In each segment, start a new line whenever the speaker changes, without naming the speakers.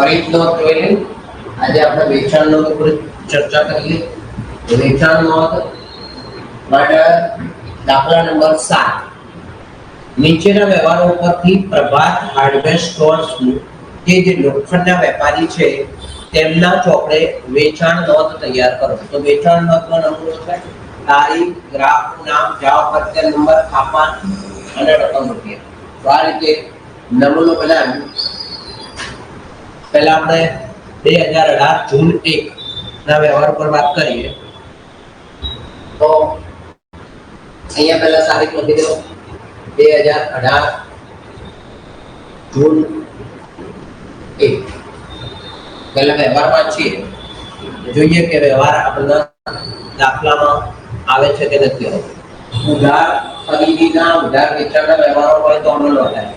ફરી નોંધ જોઈ લઈએ. આજે આપણે વેચાણ નોંધ ઉપર ચર્ચા કરીએ. વેચાણ નોંધ માટે દાખલા નંબર 7. નીચેના વ્યવહારો પરથી પ્રભાત હાર્ડવેર સ્ટોર્સ કે જે લોખંડના વેપારી છે તેમના ચોપડે વેચાણ નોંધ તૈયાર કરો. તો વેચાણ નોંધનો નમૂનો છે તારીખ, ગ્રાહકનું નામ, જાવ પત્તા નંબર, થાપા અને રકમ રૂપિયા. તો આ રીતે નમૂનો બનાવી પહેલા આપણે 2018 જૂન 1 ના વ્યવહાર પર વાત કરીએ. તો અહીંયા પહેલા તારીખ લખી દો 2018 જૂન 1. પહેલા વ્યવહારમાં છીએ જોઈએ કે વ્યવહાર આપણા દાખલામાં આવે છે કે નથી આવતો. ઉધાર ખરીદીના ઉધાર વેચાણના વ્યવહારો હોય તો અમલ નોંધાય.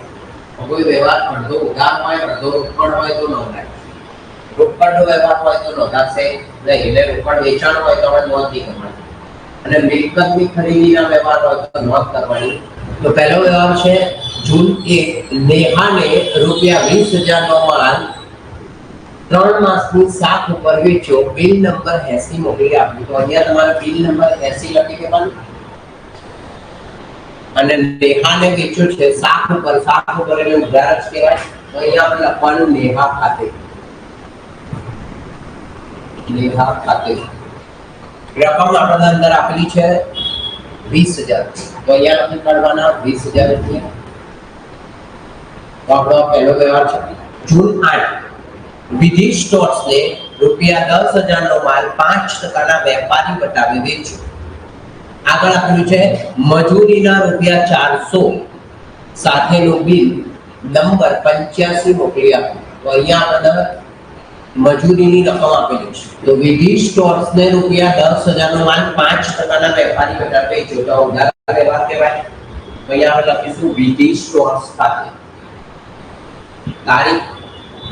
કોઈ વ્યવહાર અડધો ઉધાર હોય અડધો રોકડ હોય તો નોંધાય. રોકડનો વ્યવહાર હોય તો નોંધાશે નહીં. એટલે રોકડ વેચાણ હોય તો આપણે નોંધ નહીં કરવાની. અને મિલકતની ખરીદીના વ્યવહાર હોય તો નોંધ કરવાની. તો પહેલો વ્યવહાર છે જૂન 1. નેહાને ₹20,000 નો માલ 3 માસની સાખ ઉપર વેચ્યો. બિલ નંબર 80 મોકલી આપ્યું. તો અહીંયા તમારે બિલ નંબર 80 લખી દેવાનું. અને નેહાને વેચ્યો છે સાખ ઉપર એટલે ઉધાર જ કહેવાય. તો અહીંયા આપણે લખવાનું નેહા ખાતે. નેહા ખાતે રકમ આપણે અંદર આપેલી છે 20,000. તો અહીંયા લખી કાઢવાના 20,000 રૂપિયા. તો આપણો પહેલો વ્યવહાર છે. જૂન 8. વિધિ સ્ટોર્સને ₹10,000 નો માલ 5% વેપારી બતાવી વેચ્યો. આગળ આપેલું છે મજૂરીના ₹400 સાથેનું બિલ નંબર 85 મોકલી આપ્યું. તો અહીંયા આપણે મજૂરીની રકમ આપેલી છે. તો વિધિ સ્ટોર્સને ₹10,000 નો માલ 5% વેપારી બતાવી વેચ્યો. તો ઉધાર વ્યવહાર કહેવાય. તો અહીંયા આપણે લખીશું વિધિ સ્ટોર્સ ખાતે. તારીખ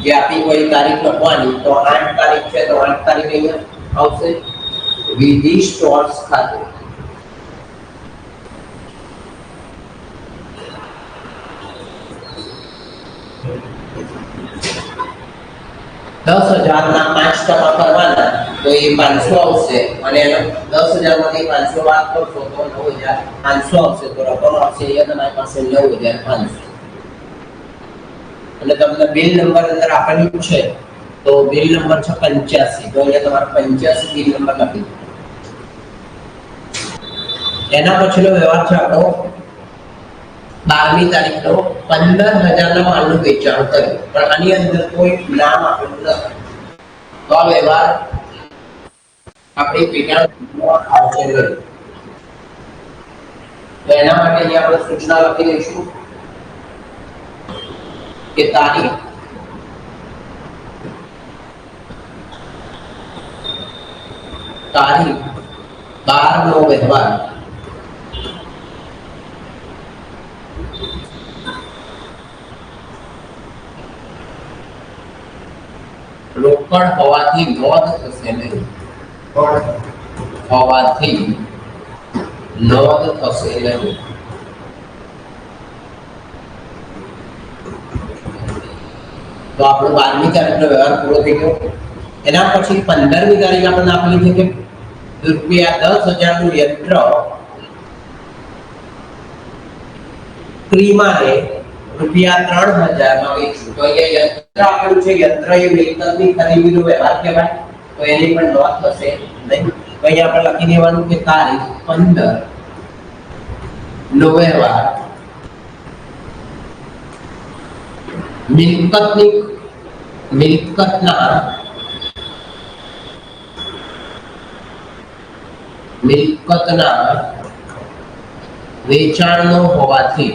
જે આપી કોઈ તારીખ લખવાની. તો 8 તારીખ છે તો 8 તારીખ અહીંયા આવશે વિધિ સ્ટોર્સ ખાતે. ₹10,000 ના 5% કરવાના તો એ 500 આવશે. અને 10,000 માંથી 500 બાદ કરશો તો 9,500 આવશે. તો રકમ આવશે અહીંયા તમારી પાસે 9,500. અને તમને બિલ નંબર અંદર આપેલું છે તો બિલ નંબર છે 85. તો અહીંયા તમારે 85 બિલ નંબર લખી દો. એના પછીનો વ્યવહાર છે આપણો 12મી તારીખનો 15,000 ના માલનું વેચાણ કર્યું. પણ આની અંદર કોઈ નામ આપેલું નથી. તો આ વ્યવહાર આપણી પેટાળ આવશે નહીં. તો એના માટે અહીંયા આપણે સૂચના લખી દઈશું કે તારીખ તારીખ 12 નો વ્યવહાર રોકડ હોવાથી નોંધ થશે નહીં. હોવાથી નોંધ થશે નહીં. તો આપણો 12મી તારીખનો વ્યવહાર પૂરો થઈ ગયો. એના પછી 15મી તારીખ આપણને આપેલી છે કે ₹10,000 નું યંત્ર ક્રીમાને ₹3,000 માં વેચ્યું. તો અહીંયા યંત્ર આપેલું છે. યંત્ર એ મિલકતની ખરીદીનો વ્યવહાર કહેવાય. તો એની પણ નોંધ થશે નહીં. તો અહીંયા આપણે લખી દેવાનું કે તારીખ 15 નો વ્યવહાર મિલકતના વેચાણનો હોવાથી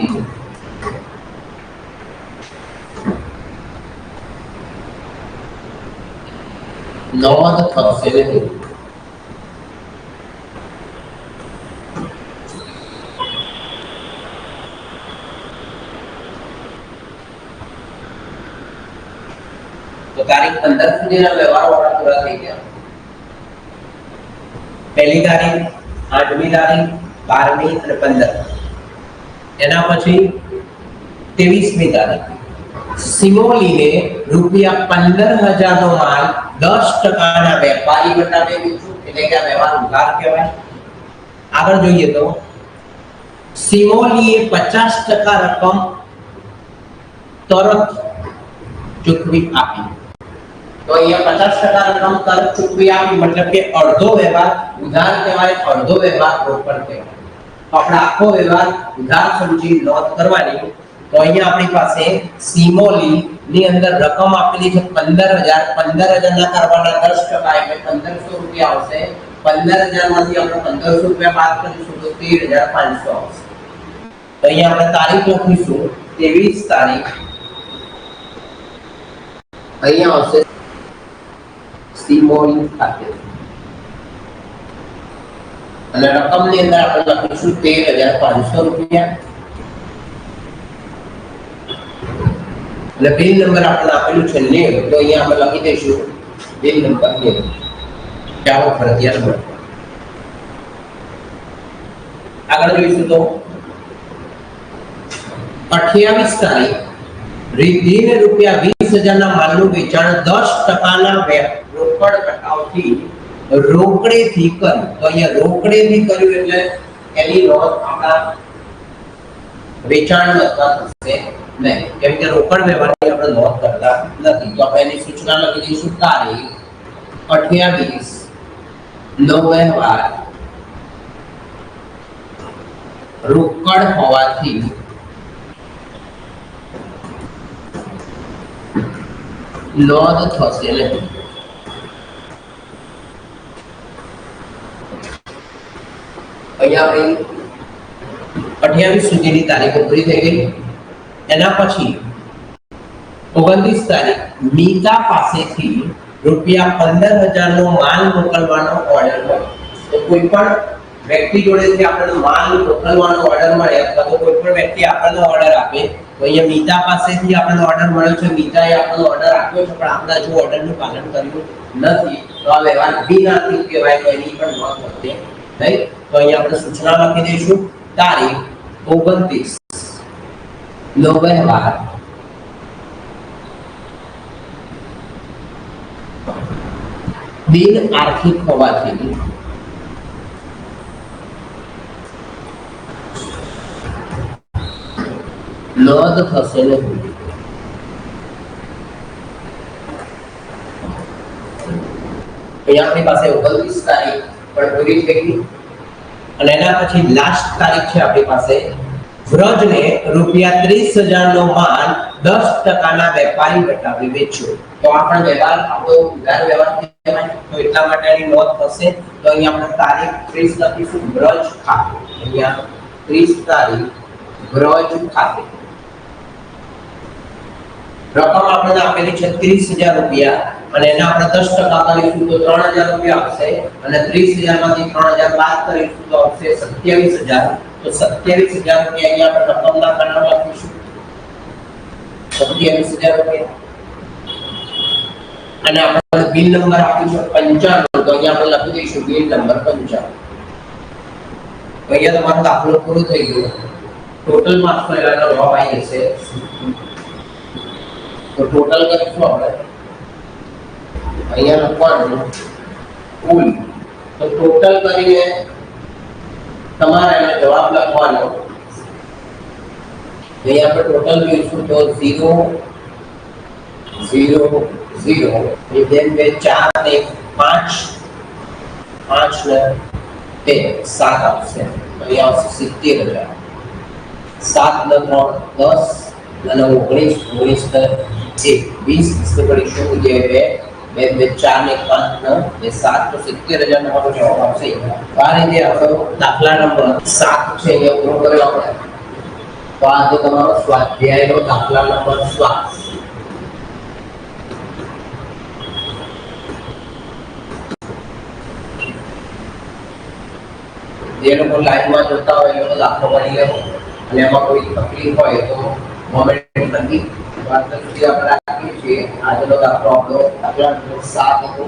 નોંધ થશે નહીં. તો તારીખ 15 સુધીના વ્યવહારો પૂરા થઈ ગયા. પહેલી તારીખ, 8મી તારીખ, 12મી અને 15. એના પછી 23મી તારીખ સિમોલીને રૂપિયા 15,000 નો માલ 10% વેપારી વટાવે વેચ્યું, એટલે કે આ વ્યવહાર ઉધાર કહેવાય. આગળ જોઈએ તો સિમોલીએ 50% રકમ તરત ચૂકવી આપી. તો અહીંયા 50% રકમ તરત ચૂકવી આપી મતલબ કે અડધો વ્યવહાર ઉધાર કહેવાય, અડધો વ્યવહાર રોકડ કહેવાય. તો આપણે આખો વ્યવહાર ઉધાર સમજી નોંધ કરવાની. તો અહીંયા આપણી પાસે સિમોલી ની અંદર રકમ આપેલી છે 15,000. 15,000 ના કરવાના 10% એટલે 1,500 રૂપિયા આવશે. 15,000 માંથી આપણે 1,500 રૂપિયા બાદ કરીશું તો 13,500 આવશે. તો અહીંયા આપણે તારીખ લખીશું 23 તારીખ. અહીંયા આવશે સિમોલી ખાતે અને રકમની અંદર આપણે લખીશું 13,500 રૂપિયા. એટલે બિલ નંબર આપણે આપેલું છે 90, તો અહીંયા આપણે લખી દઈશું બિલ નંબર 90. ચાલો ફરજિયાત નંબર આગળ જોઈશું. તો 28 તારીખ રિદ્ધિને રૂપિયા 20,000 ના માલનું વેચાણ 10% ના રોકડ કટાવથી રોકડેથી કર્યું. તો અહીંયા રોકડેથી કર્યું એટલે એની નોંધ આપણા વેચાણમાં થશે નહીં, કેમ કે રોકડ વ્યવહારની આપણે નોંધ કરતા નથી. તો આપણે એની સૂચના લખી દઈશું તારીખ 28 નો વ્યવહાર રોકડ હોવાથી નોંધ થશે નહીં. અહીંયા આપણી 28 સુધીની તારીખો પૂરી થઈ ગઈ. એના પછી 29 તારીખ મીતા પાસેથી રૂપિયા 15,000 નો માલ મોકલવાનો ઓર્ડર મળ્યો. તો કોઈ પણ વ્યક્તિ જોડેથી આપણને માલ મોકલવાનો ઓર્ડર મળે અથવા તો કોઈ પણ વ્યક્તિ આપણને ઓર્ડર આપે, તો અહીંયા મીતા પાસેથી આપણને ઓર્ડર મળ્યો છે. મીતાએ આપણને ઓર્ડર આપ્યો છે પણ આપણે હજુ ઓર્ડરનું પાલન કર્યું નથી, તો આ વ્યવહાર બિનઆર્થિક કહેવાય. તો એની પણ નોંધ થશે નહીં. તો અહીંયા આપણે સૂચના લખી દઈશું તારીખ 29 નો વ્યવહાર બિન આર્થિક હોવાથી નોંધ થશે નહીં. અહીંયા આપણી પાસે 29 તારીખ પણ પૂરી થઈ ગઈ અને એના પછી લાસ્ટ તારીખ છે આપણી પાસે વ્રજને રૂપિયા 30,000 નો માલ 10% ના વેપારી વટાવી વેચ્યો. તો આ પણ વ્યવહાર આપણો ઉધાર વ્યવહાર કહેવાય. તો એટલા માટેની નોંધ થશે. તો અહીંયા આપણે તારીખ 30 લખીશું વ્રજ ખાતે. અહીંયા 30 તારીખ વ્રજ ખાતે રકમ આપણને આપેલી છે 30,000 રૂપિયા અને એના આપણે 10% કરીશું તો 3,000 રૂપિયા આવશે અને 30,000 માંથી 3,000 બાદ કરીશું તો આવશે 27,000. તો 27,000 રૂપિયા અહીંયા આપણે રકમના ખાનામાં લખીશું 27,000 રૂપિયા. અને આપણે બિલ નંબર આપીશું 55, તો અહીંયા આપણે લખી દઈશું બિલ નંબર 55. તો અહીંયા તમારો દાખલો પૂરો થઈ ગયો. ટોટલ માર્ક્સ એનો જવાબ આવી જશે. તો ટોટલ કરીશું આપણે અહીંયા લખવાનું કુલ. તો ટોટલ કરીને તમારે એનો જવાબ લખવાનો. અહીંયા આપણે ટોટલ જોઈશું તો 0 0 0 એ બે 4 ને 5 5 ને 2 7 આવશે. અહીંયા આવશે 70,000. 7 ને 3 10 અને 19 ને 20 કરીશું. જે 2 2 4 ને 5 ને 7 તો 70,000 નો જવાબ આવશે. આ રીતે આપણો દાખલા નંબર 7 છે એ પૂરો કર્યો આપણે. તો આ તો તમારો સ્વાધ્યાયનો દાખલા નંબર 7. જે લોકો લાઈવમાં જોતા હોય એ લોકો દાખલો કરી લેવો અને એમાં કોઈ તકલીફ હોય તો કોમેન્ટ કરી વાત સુધી આપણે રાખીએ છીએ. આજનો દાખલો આપણો દાખલા નંબર 7 હતો.